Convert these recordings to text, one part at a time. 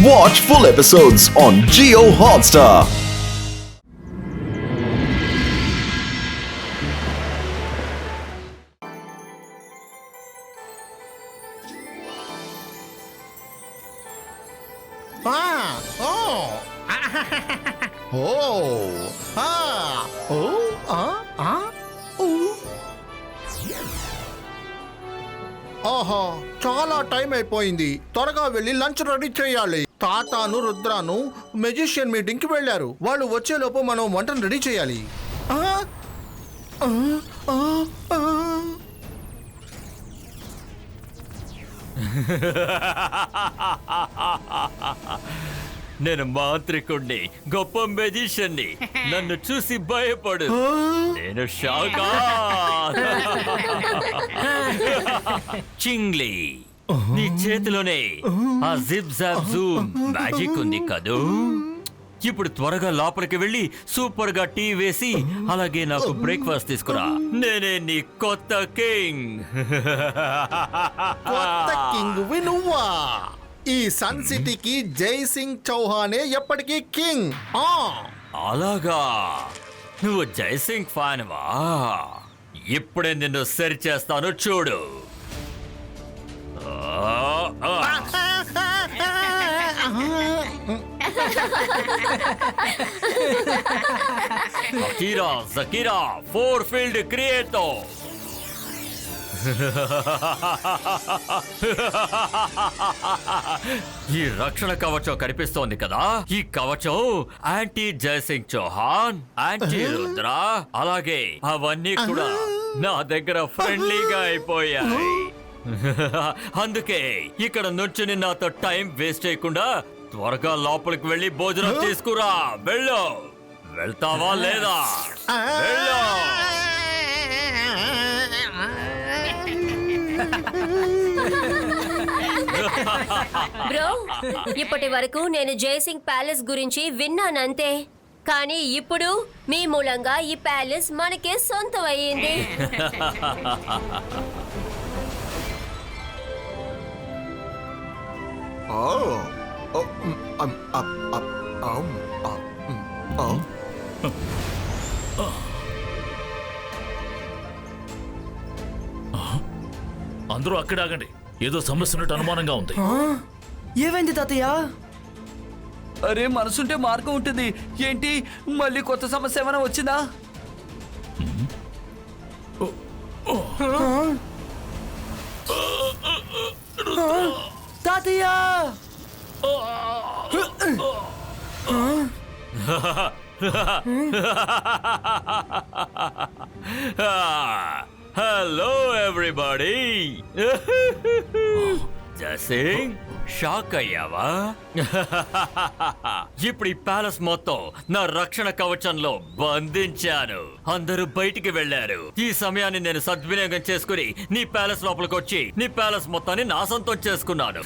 Watch full episodes on Jio Hotstar. ఆహా, చాలా time అయిపోయింది. త్వరగా వెళ్ళి లంచ్ రెడీ చేయాలి. తాతాను రుద్రాను మెజిషియన్ మీటింగ్ కి వెళ్ళారు. వాళ్ళు వచ్చేలోపు మనం వంటను రెడీ చేయాలి. నేను మాంత్రికుణ్ణి, గొప్ప మెజిషియన్ని. నన్ను చూసి భయపడు. నేను షాకా చింగ్లీ. నీ చేతిలోనే ఆ జిప్ జాప్ జూమ్ మ్యాజిక్ ఉంది కదూ. ఇప్పుడు త్వరగా లోపలికి వెళ్ళి సూపర్ గా టీ వేసి అలాగే నాకు బ్రేక్ఫాస్ట్ తీసుకురా. నేనే నీ కొత్త కింగ్. కొత్త కింగ్ వినువా? ఈ సన్ సిటీకి జై సింగ్ చౌహానే ఎప్పటికీ కింగ్. అలాగా, నువ్వు జైసింగ్ ఫ్యాన్వా? ఇప్పుడే నిన్ను సరి చేస్తాను చూడు. Akira జకీరా four field క్రియేటో. ఈ రక్షణ కవచం కనిపిస్తోంది కదా, ఈ కవచం యాంటీ జయసింగ్ చౌహాన్, యాంటీ రుద్ర, అలాగే అవన్నీ కూడా నా దగ్గర ఫ్రెండ్లీగా అయిపోయాయి. అందుకే ఇక్కడ నుంచుని నాతో టైం వేస్ట్ చేయకుండా త్వరగా లోపలికి వెళ్ళి భోజనం తీసుకురా. వెళ్ళు. వెళ్తావా లేదా? వెళ్ళు. బ్రో, ఇప్పటి వరకు నేను జయసింగ్ ప్యాలెస్ గురించి విన్నానంతే. కానీ ఇప్పుడు మీ మూలంగా ఈ ప్యాలెస్ మనకే సొంతం అయ్యింది. అందరూ అక్కడే ఆగండి. ఏదో సమస్య ఉన్నట్టు అనుమానంగా ఉంది. ఏమైంది తాతయ్య? అరే, మనసుంటే మార్గం ఉంటుంది. ఏంటి, మళ్ళీ కొత్త సమస్య ఏమైనా వచ్చిందా? తాతయ్య! Hello everybody. జసింగ్, షాక్ అయ్యావా? ఇప్పుడు ఈ ప్యాలెస్ మొత్తం నా రక్షణ కవచంలో బంధించాను. అందరూ బయటికి వెళ్లారు. ఈ సమయాన్ని నేను సద్వినియోగం చేసుకుని నీ ప్యాలెస్ లోపలికి వచ్చి నీ ప్యాలెస్ మొత్తాన్ని నా సొంతం చేసుకున్నాను.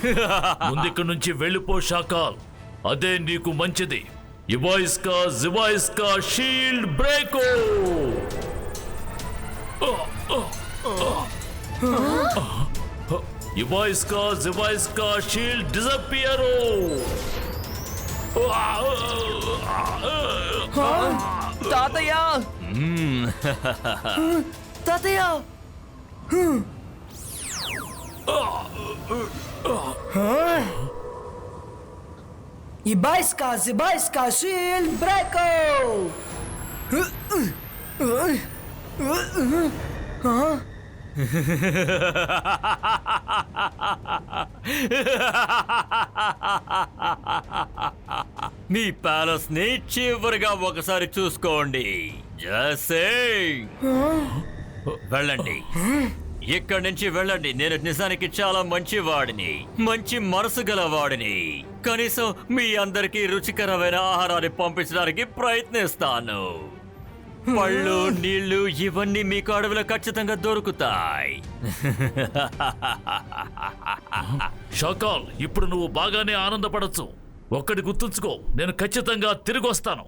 ముందుక్కడి నుంచి వెళ్ళిపో షాకాల్. అదే నీకు మంచిది. ఇవాయిస్కా జివాయిస్కా షీల్డ్ బ్రేకో. ఇవాయిస్కా జివాయిస్కా షీల్డ్ డిసపియరో. తాతయ్య! తాతయ్య! Ibaiska, Zibaiska, Shield Breako! మీ ప్యాలెస్ ని చివరిగా ఒకసారి చూసుకోండి. జసింగ్, వెళ్ళండి. ఇక్కడి నుంచి వెళ్ళండి. నేను నిజానికి చాలా మంచి వాడిని, మంచి మనసు గల వాడిని. కనీసం మీ అందరికీ రుచికరమైన ఆహారాన్ని పంపించడానికి ప్రయత్నిస్తాను. పళ్ళు, నీళ్లు ఇవన్నీ మీకు అడవిలో ఖచ్చితంగా దొరుకుతాయి. షాకాల్, ఇప్పుడు నువ్వు బాగానే ఆనందపడచ్చు. ఒక్కటి గుర్తుంచుకో, నేను ఖచ్చితంగా తిరిగి వస్తాను.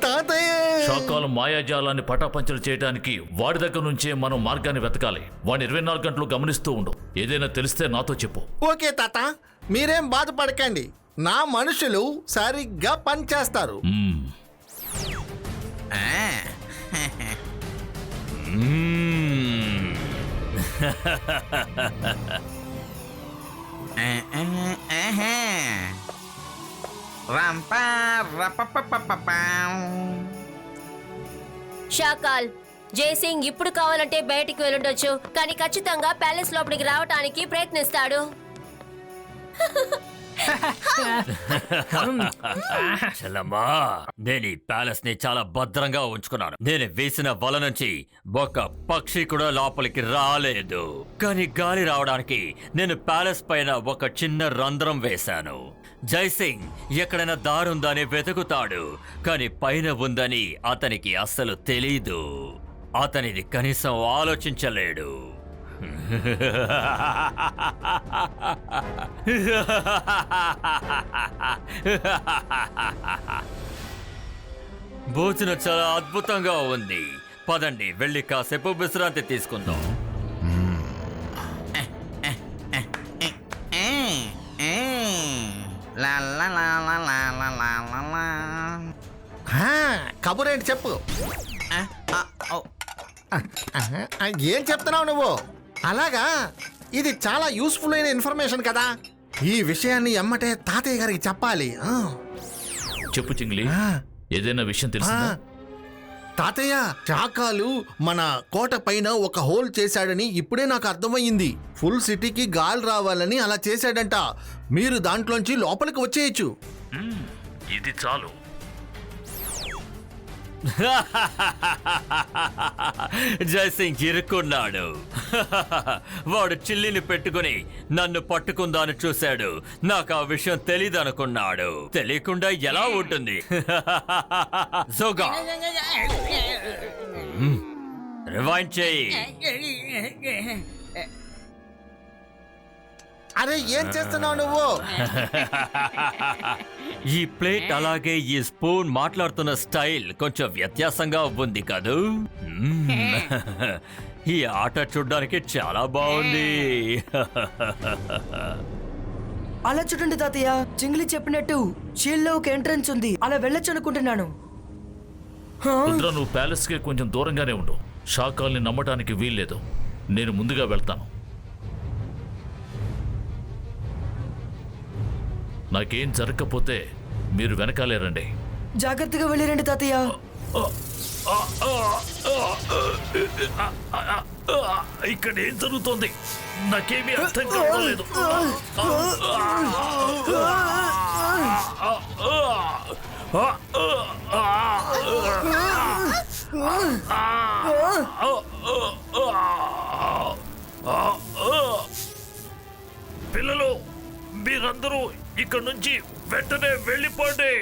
తాతయ్య షాకాలు మాయాజాలాన్ని పటాపంచలు చేయడానికి వాడి దగ్గర నుంచే మనం మార్గాన్ని వెతకాలి. వాడిని 24 గంటలు గమనిస్తూ ఉండు. ఏదైనా తెలిస్తే నాతో చెప్పు. ఓకే తాత, మీరేం బాధపడకండి. నా మనుషులు సరిగ్గా పనిచేస్తారు. షాకాల్, జైసింగ్ ఇప్పుడు కావాలంటే బయటికి వెళ్ళుండొచ్చు, కానీ ఖచ్చితంగా ప్యాలెస్ లోపలికి రావడానికి ప్రయత్నిస్తాడు. చెల్లమ్మా, నేను ఈ ప్యాలెస్ ని చాలా భద్రంగా ఉంచుకున్నాను. నేను వేసిన వల నుంచి ఒక పక్షి కూడా లోపలికి రాలేదు. కానీ గాలి రావడానికి నేను ప్యాలెస్ పైన ఒక చిన్న రంధ్రం వేశాను. జైసింగ్ ఎక్కడైనా దారుందని వెతుకుతాడు, కానీ పైన ఉందని అతనికి అస్సలు తెలీదు. అతనిది కనీసం ఆలోచించలేడు. భోజనం చాలా అద్భుతంగా ఉంది. పదండి, వెళ్ళి కాసేపు విశ్రాంతి తీసుకుందాం. కబురేంటి చెప్పు. ఏం చెప్తున్నావు నువ్వు? అలాగా, ఇది చాలా యూస్ఫుల్ అయిన ఇన్ఫర్మేషన్ కదా. ఈ విషయాన్ని ఎమ్మటే తాతయ్య గారికి చెప్పాలి. చెప్పు చింగ్లీ, ఏదైనా విషయం తెలిసిందా? తాతయ్య, చాకాలు మన కోట పైన ఒక హోల్ చేశాడని ఇప్పుడే నాకు అర్థమయ్యింది. ఫుల్ సిటీకి గాలి రావాలని అలా చేశాడంట. మీరు దాంట్లోంచి లోపలికి వచ్చేయచ్చు. ఇది చాలు. జైసింగ్ ఇరుక్కున్నాడు. వాడు చిల్లిని పెట్టుకుని నన్ను పట్టుకుందాని చూశాడు. నాకు ఆ విషయం తెలీదనుకున్నాడు. తెలియకుండా ఎలా ఉంటుంది? జోగా, రివైండ్ చేయి. అరే, ఏం చేస్తున్నావు నువ్వు? ఈ ప్లేట్ అలాగే ఈ స్పూన్ మాట్లాడుతున్న స్టైల్ కొంచెం వ్యత్యాసంగా ఉంది కదూ? ఈ ఆట చూడ్డానికి చాలా బాగుంది. అలా చూడండి తాతయ్య, చింగ్లీ చెప్పినట్టు షీల్డ్ లో ఒక ఎంట్రన్స్ ఉంది. అలా వెళ్ళొచ్చు అనుకుంటున్నాను. రుద్ర, నువ్వు ప్యాలెస్ కి కొంచెం దూరంగానే ఉండు. షాకాల్ని నమ్మటానికి వీల్లేదు. నేను ముందుగా వెళ్తాను. నాకేం జరగకపోతే మీరు వెనకాలే రండి. జాగ్రత్తగా వెళ్ళిరండి తాతయ్య. ఇక్కడ ఏం జరుగుతోంది? నాకేమీ అర్థం కావట్లేదు. పిల్లలు, మీరందరూ ఇక్కడ నుంచి వెంటనే వెళ్ళిపోండి.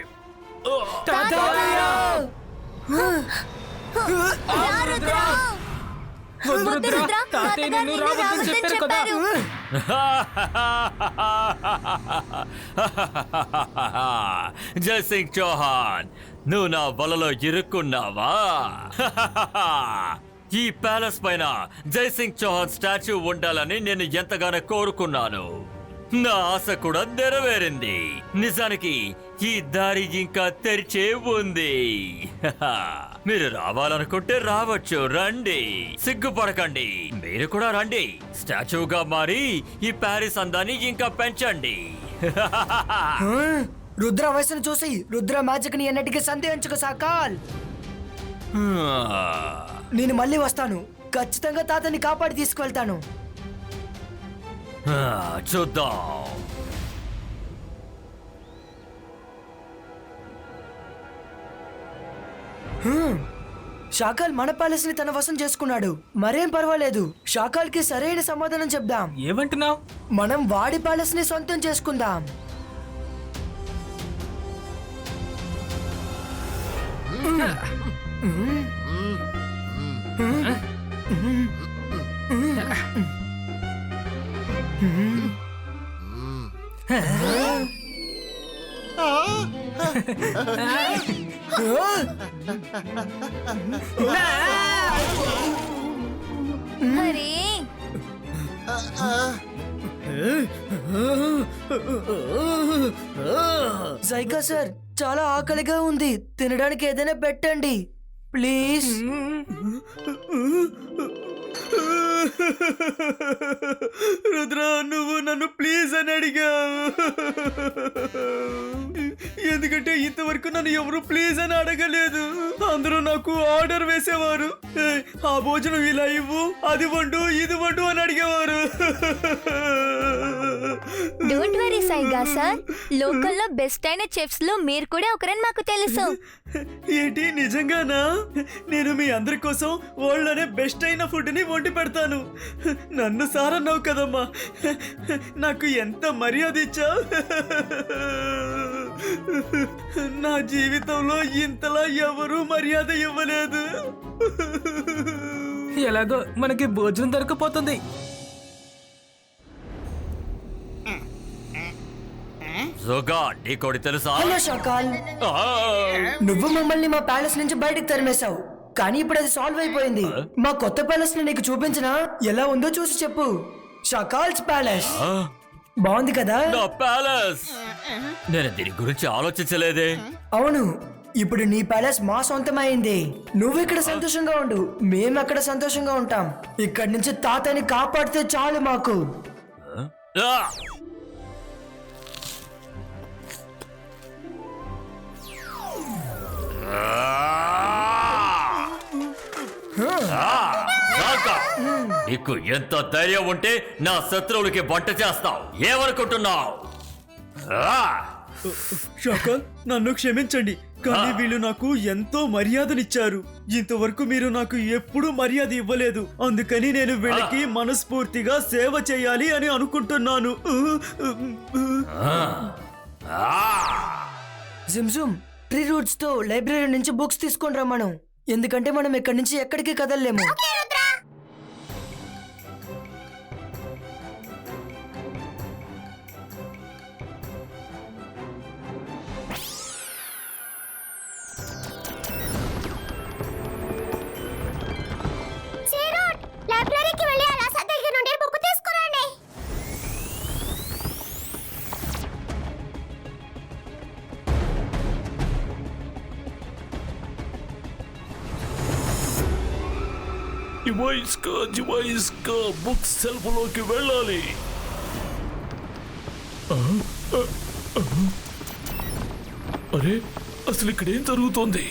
జైసింగ్ చౌహాన్, నువ్వు నా వలలో ఇరుక్కున్నావా? ఈ ప్యాలెస్ పైన జైసింగ్ చౌహాన్ స్టాచ్యూ ఉండాలని నేను ఎంతగానో కోరుకున్నాను. నా ఆశ కూడా నెరవేరింది. నిజానికి ఈ దారి ఇంకా తెరిచే ఉంది. మీరు రావాలనుకుంటే రావచ్చు. రండి, సిగ్గుపడకండి. మీరు కూడా రండి. స్టాచ్యూగా మారి ఈ ప్యారిస్ అందాన్ని ఇంకా పెంచండి. రుద్ర వయసును చూసి రుద్ర మ్యాజిక్ ని ఎన్నటికీ సందేహించుకో సాకాల్. నేను మళ్ళీ వస్తాను. ఖచ్చితంగా తాతని కాపాడి తీసుకువెళ్తాను. చూద్దాం. షాకాల్ మన ప్యాలెస్ ని తన వశం చేసుకున్నాడు. మరేం పర్వాలేదు. షాకాల్ కి సరైన సమాధానం చెప్దాం. ఏమంటున్నావు? మనం వాడి ప్యాలెస్ ని సొంతం చేసుకుందాం. అరే జైకా సార్ చాలా ఆకలిగా ఉంది, తినడానికి ఏదైనా పెట్టండి ప్లీజ్. రుద్ర, నువ్వు నన్ను ప్లీజ్ అని అడిగావు, ఎందుకంటే ఇంతవరకు నన్ను ఎవరు ప్లీజ్ అని అడగలేదు. అందరూ నాకు ఆర్డర్ వేసేవారు. ఆ భోజనం ఇలా ఇవ్వు, అది వండు, ఇది వండు అని అడిగేవారు. డోంట్ వరీ సైగా సార్, లోకల్లో బెస్ట్ అయిన చెఫ్స్ లో మీరు కూడా ఒకరని మాకు తెలుసు. ఏంటి, నిజంగానా? నేను మీ అందరి కోసం వాళ్ళనే బెస్ట్ అయిన ఫుడ్ ని వండి పెడతాను. నన్ను సారన్నావు కదమ్మా, నాకు ఎంత మర్యాద ఇచ్చావు. నా జీవితంలో ఇంతలా ఎవరూ మర్యాద ఇవ్వలేదు. ఎలాగో మనకి భోజనం దొరకపోతుంది. జోగాన్, నీకోటి తెలుసా? హలో షకాల్, ఆ! నువ్వు మమ్మల్ని మా ప్యాలెస్ నుంచి బయటికి తరిమేశావు, కానీ ఇప్పుడు అది సాల్వ్ అయిపోయింది. మా కొత్త ప్యాలెస్ ని నీకు చూపించినా ఎలా ఉందో చూసి చెప్పు. షకాల్స్ ప్యాలెస్ ఆ! బాగుంది కదా? నా ప్యాలెస్! నేను దీని గురించి ఆలోచించలేదే. అవును, ఇప్పుడు నీ ప్యాలెస్ మా సొంతమైంది. నువ్వు ఇక్కడ సంతోషంగా ఉండు, మేము అక్కడ సంతోషంగా ఉంటాం. ఇక్కడి నుంచి తాతని కాపాడితే చాలు మాకు. ఆ! నీకు ఎంత ధైర్యం ఉంటే నా శత్రువులకి వంట చేస్తావు? ఏమనుకుంటున్నావు? షకాల్, నన్ను క్షమించండి, కానీ వీళ్ళు నాకు ఎంతో మర్యాదనిచ్చారు. ఇంతవరకు మీరు నాకు ఎప్పుడూ మర్యాద ఇవ్వలేదు. అందుకని నేను వీళ్ళకి మనస్ఫూర్తిగా సేవ చేయాలి అని అనుకుంటున్నాను. జిమ్జుమ్, ట్రీ రూట్స్ తో లైబ్రరీ నుంచి బుక్స్ తీసుకొని రమ్మను, ఎందుకంటే మనం ఇక్కడి నుంచి ఎక్కడికి కదలలేము. లైబ్రరీకి వెళ్ళి అలా దగ్గర నుండి బుక్ తీసుకురండి. జివాయిస్కా బుక్ సెల్ఫ్ లోకి వెళ్ళాలి. అరే, అసలు ఇక్కడ ఏం జరుగుతోంది?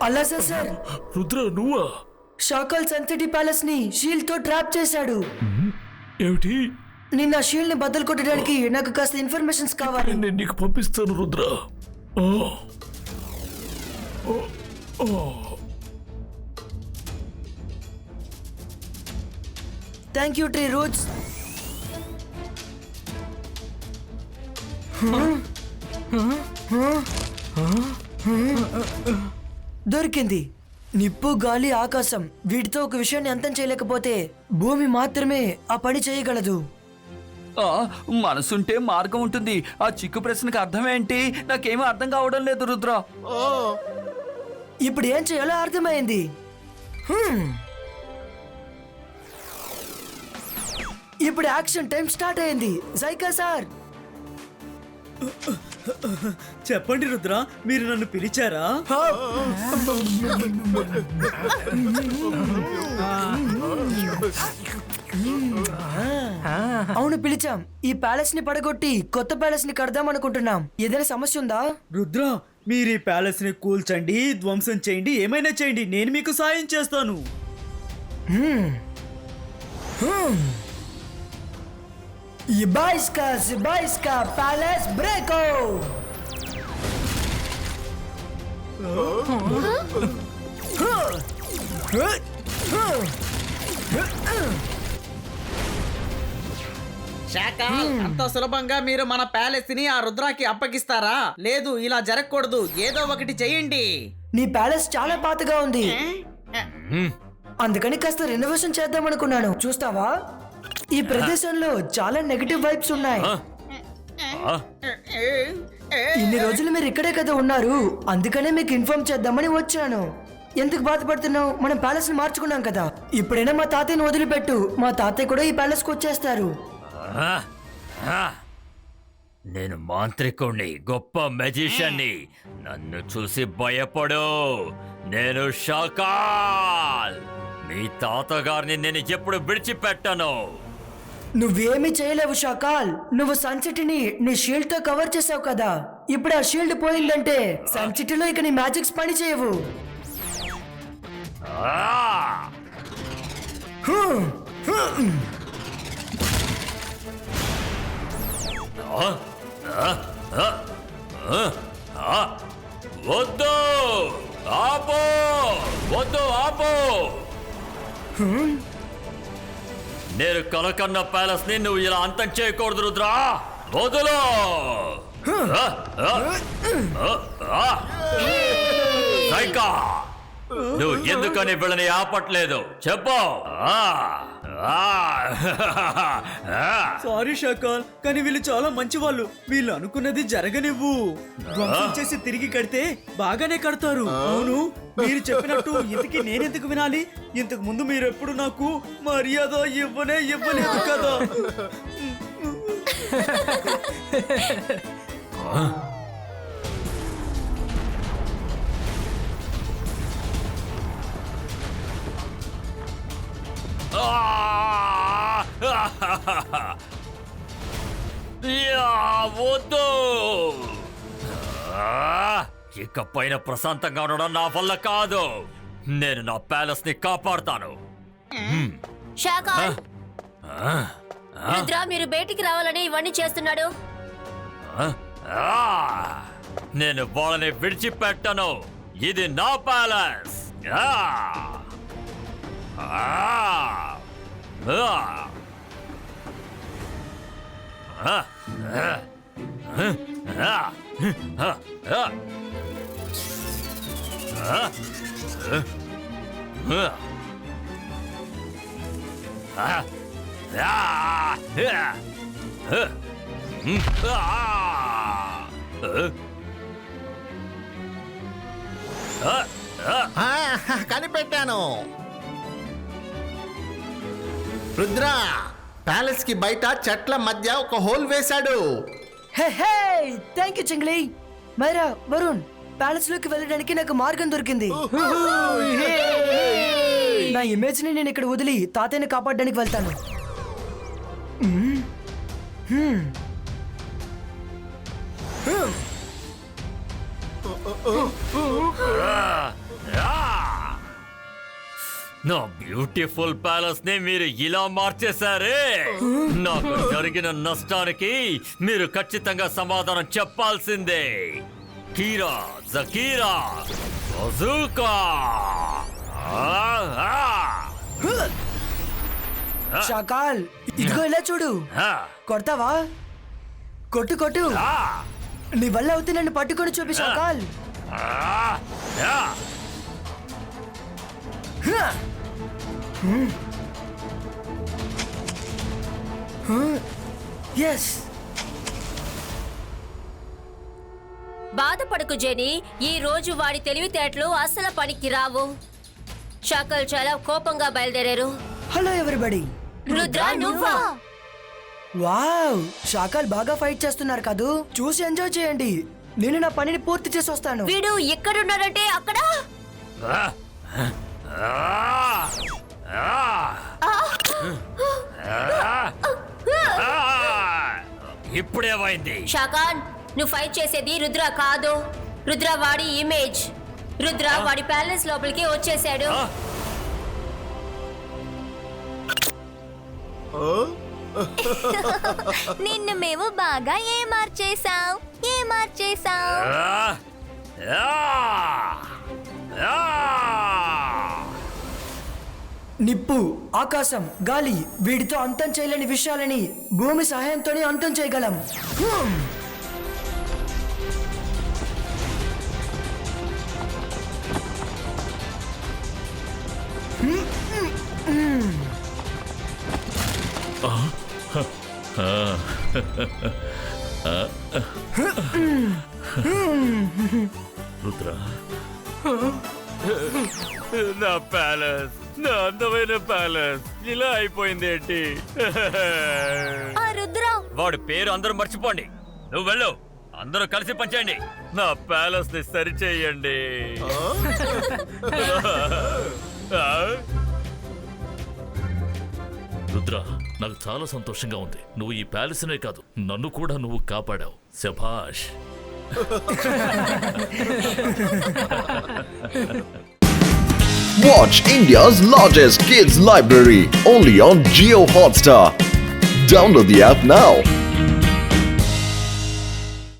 అలా సార్, రుద్ర, నువ్వా? షాకల్ సంతటి ప్యాలెస్ ని షీల్డ్ తో ట్రాప్ చేశాడు. ఏమిటి? నిన్న షీల్డ్ ని బద్దలు కొట్టడానికి నాకు కాస్త ఇన్ఫర్మేషన్స్ కావాలి. నేను నీకు పంపిస్తాను Rudra. Thank you tree roots. దొరికింది. నిప్పు, గాలి, ఆకాశం, వీటితో ఒక విషయాన్ని అంతం చేయలేకపోతే భూమి మాత్రమే ఆ పని చేయగలదు. మనసుంటే మార్గం ఉంటుంది. ఆ చిక్కు ప్రశ్నకు అర్థం ఏంటి? నాకేమీ అర్థం కావడం లేదు రుద్ర. ఇప్పుడు ఏం చేయాలో అర్థమైంది. ఇప్పుడు యాక్షన్ టైం స్టార్ట్ అయింది. జైకా సార్, చెప్పండి రుద్ర, మీరు నన్ను పిలిచారా? అవును, పిలిచాం. ఈ ప్యాలెస్ ని పడగొట్టి కొత్త ప్యాలెస్ ని కడదాం అనుకుంటున్నాం. ఏదైనా సమస్య ఉందా? రుద్ర, మీరు ఈ ప్యాలెస్ ని కూల్చండి, ధ్వంసం చేయండి, ఏమైనా చేయండి, నేను మీకు సాయం చేస్తాను. Zibaiska Palace Breako! శాఖ, అంత సులభంగా మీరు మన ప్యాలెస్ ని ఆ రుద్రాకి అప్పగిస్తారా? లేదు, ఇలా జరగకూడదు. ఏదో ఒకటి చెయ్యండి. నీ ప్యాలెస్ చాలా పాతగా ఉంది. అందుకని కాస్త రెనోవేషన్ చేద్దాం అనుకున్నాను. చూస్తావా, ఈ ప్రదేశంలో చాలా నెగటివ్ వైబ్స్ ఉన్నాయి. ఇన్ని రోజులు మీరు ఇక్కడే కదా ఉన్నారు, అందుకనే మీకు ఇన్ఫార్మ్ చేద్దామని వచ్చాను. ఎందుకు బాధపడుతున్నావు? మనం ప్యాలెస్ ని మార్చుకున్నాం కదా. ఇప్పుడైనా మా తాతయ్యని వదిలిపెట్టు, మా తాతయ్య కూడా ఈ ప్యాలెస్ కు వచ్చేస్తారు. నేను మాంత్రికుణ్ణి, గొప్ప మెజిషియన్ని. నన్ను చూసి భయపడు. నేను షాకాల్. మీ తాతగారిని నేను ఎప్పుడు విడిచిపెట్టను. నువ్వేమీ చేయలేవు షాకాల్. నువ్వు సన్ సిటీని నీ షీల్డ్ తో కవర్ చేసావు కదా. ఇప్పుడు ఆ షీల్డ్ పోయిందంటే సన్ సిటీలో ఇక నీ మ్యాజిక్స్ పని చేయవు. వద్దు, ఆపు, వద్దు, ఆపు. నేను కలకన్న ప్యాలెస్ ని నువ్వు ఇలా అంతం చేయకూడదు రుద్రా. వదులు. సైకా, నువ్వు ఎందుకని వీళ్ళని ఆపట్లేదు చెప్పు. సారీ షాకాల్, కానీ వీళ్ళు చాలా మంచి వాళ్ళు. వీళ్ళు అనుకున్నది జరగనివ్వు. ధ్వంసం చేసి తిరిగి కడితే బాగానే కడతారు. అవును, మీరు చెప్పినట్టు ఇంతకీ నేనెందుకు వినాలి? ఇంతకు ముందు మీరెప్పుడు నాకు మర్యాద ఇవ్వలేదు కదా. వద్దు. ఇక పైన ప్రశాంతంగా ఉండడం నా వల్ల కాదు. నేను నా ప్యాలెస్ ని కాపాడుతాను. షాకాల్, రుద్ర మీరు బయటికి రావాలని ఇవన్నీ చేస్తున్నాడు. నేను వాళ్ళని విడిచిపెట్టను. ఇది నా ప్యాలెస్. కనిపెట్టాను. రుద్ర ప్యాలెస్ కి బయట చెట్ల మధ్య ఒక హోల్ వేశాడు. Hey hey, thank you Chingli. Myra, Varun, palace లోకి వెళ్ళడానికి నాకు మార్గం దొరికింది. నా ఇమేజ్ ని నేను ఇక్కడ వదిలి తాతయ్యని కాపాడడానికి వెళ్తాను. నా బ్యూటిఫుల్ ప్యాలెస్ ని మీరు ఇలా మార్చేశారే. నాకు జరిగిన నష్టానికి మీరు ఖచ్చితంగా సమాధానం చెప్పాల్సిందే. కీరా, జకీరా, బజూకా. షాకాల్, ఇదిగో ఇలా చూడు. కొడతావా? కొట్టు కొట్టు. నీ వల్ల అవుతే నన్ను పట్టుకొని చూపి షాకాల్. ఎస్. బాధపడకు జెనీ, ఈ రోజు వాడి తెలివితేటలు అసలు పనికి రావు. షాకల్ చాలా కోపంగా బయలుదేరారు. Hello everybody. రుద్ర నువ్వా? వావ్, షాకాల్ బాగా ఫైట్ చేస్తున్నారు కదూ. చూసి ఎంజాయ్ చేయండి. నేను నా పనిని పూర్తి చేసి వస్తాను. వీడు ఎక్కడున్నాడంటే అక్కడ. ఇప్పుడేమైంది? షాకాన్, నువ్వు ఫైట్ చేసేది రుద్ర కాదు. రుద్ర వాడి ఇమేజ్. రుద్ర వాడి ప్యాలెస్ లోపలికి వచ్చేసాడు. నిన్ను మేము బాగా ఏమార్చేసాం. నిప్పు, ఆకాశం, గాలి, వీటితో అంతం చేయలేని విషయాలని భూమి సహాయంతోనే అంతం చేయగలం. రుద్ర, నా ప్యాలెస్, నా అందమైన ప్యాలెస్ ఇలా అయిపోయింది ఏంటి? ఆ రుద్ర వాడి పేరు అందరూ మర్చిపోండి. నువ్వు వెళ్ళు, అందరూ కలిసి పంచండి. నా ప్యాలెస్ ని సరిచేయండి. రుద్ర, నాకు చాలా సంతోషంగా ఉంది. నువ్వు ఈ ప్యాలెస్నే కాదు, నన్ను కూడా నువ్వు కాపాడావు. శభాష్. Watch India's largest kids library only on Jio Hotstar. Download the app now.